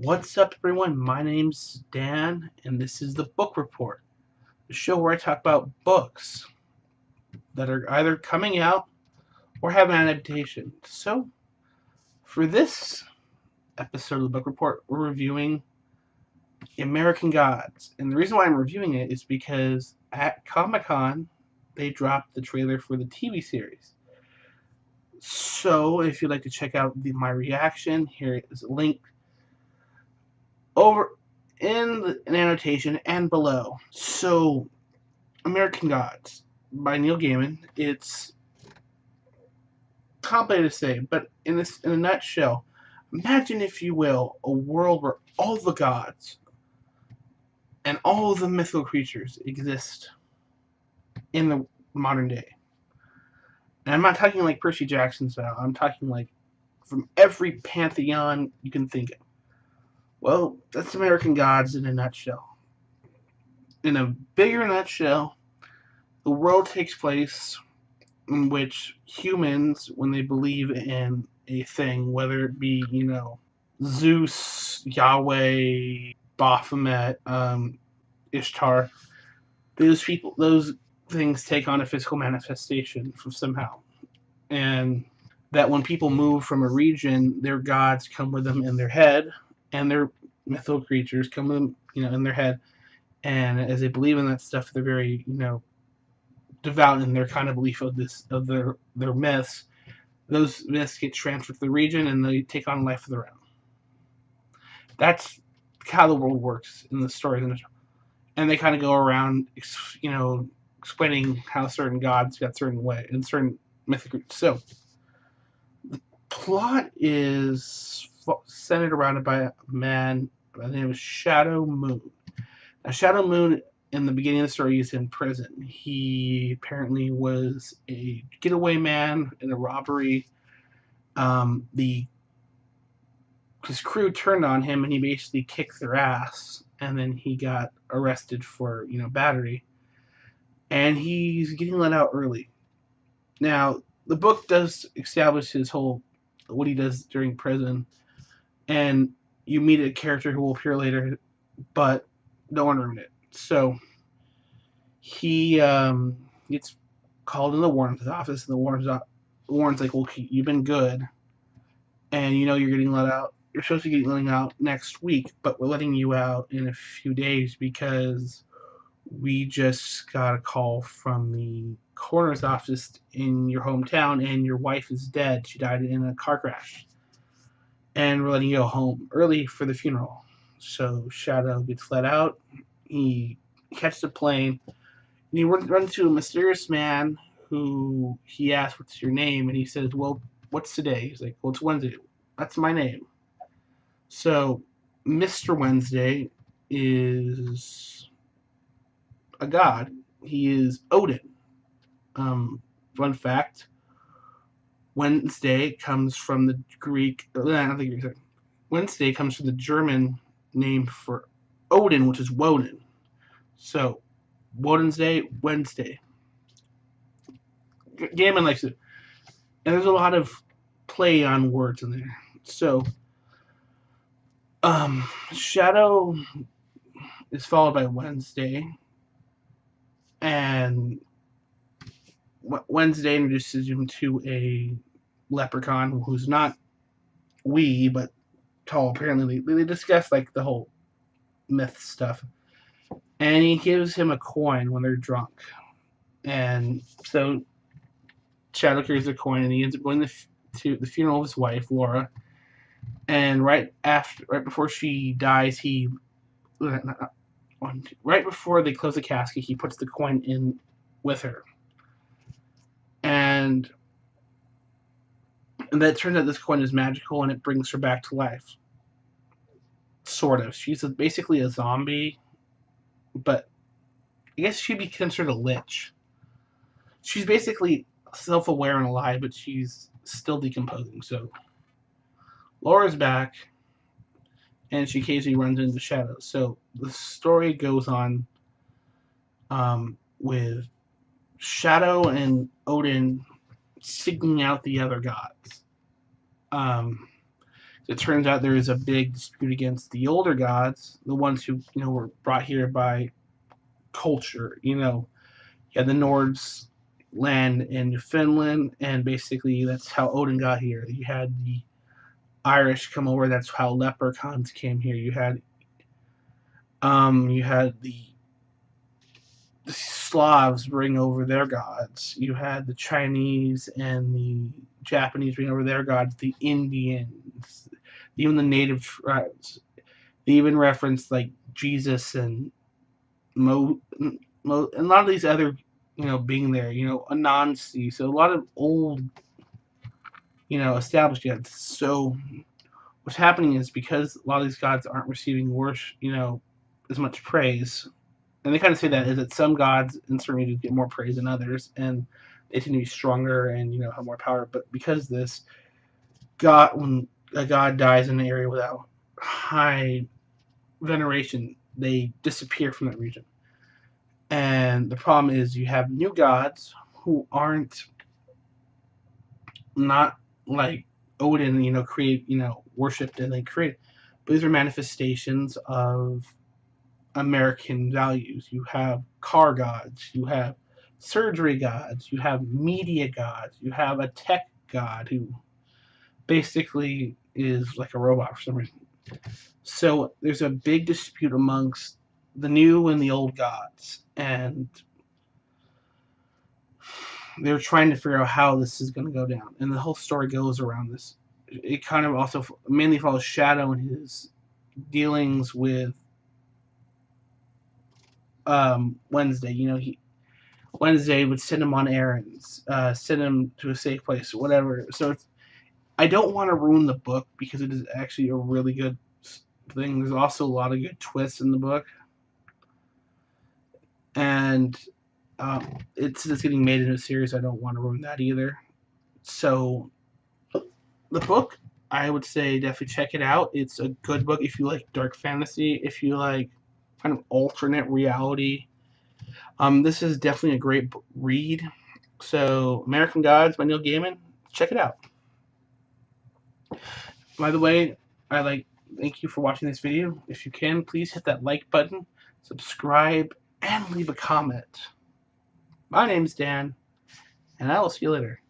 What's up, everyone? My name's Dan, and this is the Book Report, the show where I talk about books that are either coming out or have an adaptation. So, for this episode of the Book Report, we're reviewing American Gods. And the reason why I'm reviewing it is because at Comic Con, they dropped the trailer for the TV series. So, if you'd like to check out my reaction, here is a link over in an annotation and below. So, American Gods by Neil Gaiman. It's complicated to say, but in a nutshell, imagine, if you will, a world where all the gods and all the mythical creatures exist in the modern day. And I'm not talking like Percy Jackson style. I'm talking like from every pantheon you can think of. Well, that's American Gods in a nutshell. In a bigger nutshell, the world takes place in which humans, when they believe in a thing, whether it be, Zeus, Yahweh, Baphomet, Ishtar, those things take on a physical manifestation from somehow. And that when people move from a region, their gods come with them in their head, and their mythical creatures come with them, in their head. And as they believe in that stuff, they're very, devout in their kind of belief of their myths. Those myths get transferred to the region, and they take on a life of their own. That's how the world works in the story, and they kind of go around, explaining how certain gods got certain way and certain mythic groups. So the plot is centered around by a man by the name of Shadow Moon. Now, Shadow Moon, in the beginning of the story, is in prison. He apparently was a getaway man in a robbery. His crew turned on him, and he basically kicked their ass, and then he got arrested for, battery. And he's getting let out early. Now, the book does establish what he does during prison, and you meet a character who will appear later, but don't want to ruin it. So, he gets called in the warden's office, and the warden's like, well, you've been good, and you're getting let out. You're supposed to be getting let out next week, but we're letting you out in a few days because we just got a call from the coroner's office in your hometown, and your wife is dead. She died in a car crash. And we're letting you go home early for the funeral. So Shadow gets let out. He catches a plane, and he runs into a mysterious man who he asks, what's your name? And he says, well, what's today? He's like, well, it's Wednesday. That's my name. So Mr. Wednesday is a god. He is Odin. Fun fact, Wednesday comes from the Greek, Wednesday comes from the German name for Odin, which is Woden. So, Woden's Day, Wednesday. Gaiman likes it. And there's a lot of play on words in there. So, Shadow is followed by Wednesday. And Wednesday introduces him to a leprechaun who's not wee, but tall. Apparently, they discuss like the whole myth stuff, and he gives him a coin when they're drunk. And so Shadow carries the coin, and he ends up going to the funeral of his wife, Laura. And right before she dies, right before they close the casket, he puts the coin in with her. And that turns out this coin is magical, and it brings her back to life. Sort of. She's basically a zombie, but I guess she'd be considered a lich. She's basically self-aware and alive, but she's still decomposing. So Laura's back, and she occasionally runs into Shadows. So the story goes on with Shadow and Odin seeking out the other gods. It turns out there is a big dispute against the older gods, the ones who were brought here by culture. You had the Nords land in Finland, and basically that's how Odin got here. You had the Irish come over. That's how leprechauns came here. You had the Slavs bring over their gods. You had the Chinese and the Japanese bring over their gods. The Indians, even the native tribes. They even referenced like Jesus and and a lot of these other being there. Anansi. So a lot of old established gods. So what's happening is because a lot of these gods aren't receiving worship, as much praise, and they kind of say that is that some gods in certain regions get more praise than others, and they tend to be stronger and have more power. But because this god, when a god dies in an area without high veneration, they disappear from that region. And the problem is you have new gods who aren't not like Odin, create, worshipped and they create. But these are manifestations of American values. You have car gods, you have surgery gods, you have media gods, you have a tech god who basically is like a robot for some reason. So there's a big dispute amongst the new and the old gods, and they're trying to figure out how this is going to go down. And the whole story goes around this. It kind of also mainly follows Shadow and his dealings with Wednesday. Wednesday would send him on errands, send him to a safe place, whatever. So I don't want to ruin the book because it is actually a really good thing. There's also a lot of good twists in the book, and it's getting made into a series. I don't want to ruin that either. So the book, I would say definitely check it out. It's a good book if you like dark fantasy, if you like kind of alternate reality. This is definitely a great read. So, American Gods by Neil Gaiman, check it out. By the way, thank you for watching this video. If you can, please hit that like button, subscribe, and leave a comment. My name's Dan, and I will see you later.